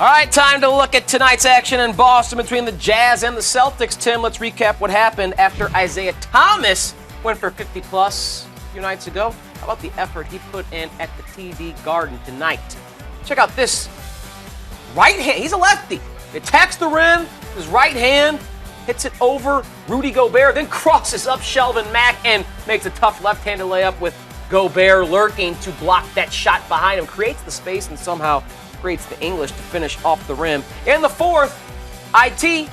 All right, time to look at tonight's action in Boston between the Jazz and the Celtics. Tim, let's recap what happened after Isaiah Thomas went for 50-plus a few nights ago. How about the effort he put in at the TD Garden tonight? Check out this right hand. He's a lefty. Attacks the rim. His right hand hits it over Rudy Gobert, then crosses up Shelvin Mack and makes a tough left-handed layup with Gobert lurking to block that shot behind him. Creates the space and somehow creates the English to finish off the rim. In the fourth, IT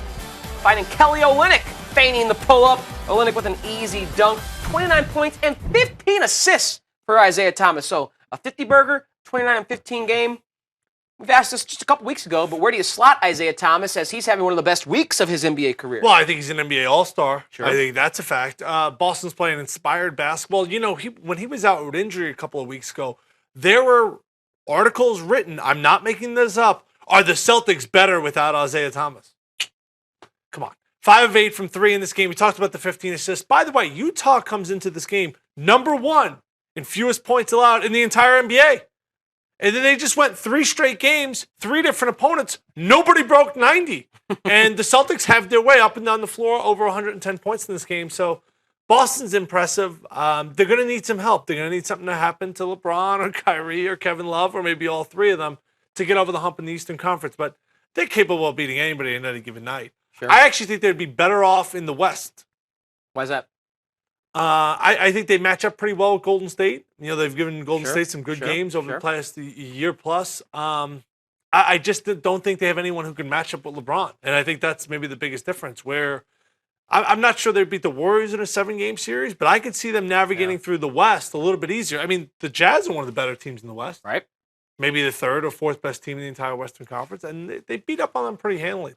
finding Kelly Olynyk feigning the pull-up. Olynyk with an easy dunk, 29 points and 15 assists for Isaiah Thomas. So a 50-burger, 29-15 game. We've asked this just a couple weeks ago, but where do you slot Isaiah Thomas as he's having one of the best weeks of his NBA career? Well, I think he's an NBA All-Star. Sure. I think that's a fact. Boston's playing inspired basketball. You know, when he was out with injury a couple of weeks ago, there were articles written, I'm not making this up, are the Celtics better without Isaiah Thomas? Come on. 5 of 8 from 3 in this game. We talked about the 15 assists. By the way, Utah comes into this game number 1 in fewest points allowed in the entire NBA. And then they just went 3 straight games, 3 different opponents. Nobody broke 90. And the Celtics have their way up and down the floor, over 110 points in this game. So Boston's impressive. They're going to need some help. They're going to need something to happen to LeBron or Kyrie or Kevin Love or maybe all 3 of them to get over the hump in the Eastern Conference. But they're capable of beating anybody in any given night. Sure. I actually think they'd be better off in the West. Why is that? I think they match up pretty well with Golden State. You know, they've given Golden Sure, State some good sure, games over sure. the past year plus. I just don't think they have anyone who can match up with LeBron. And I think that's maybe the biggest difference, where I'm not sure they'd beat the Warriors in a 7-game series, but I could see them navigating through the West a little bit easier. I mean, the Jazz are one of the better teams in the West. Right. Maybe the 3rd or 4th best team in the entire Western Conference, and they beat up on them pretty handily.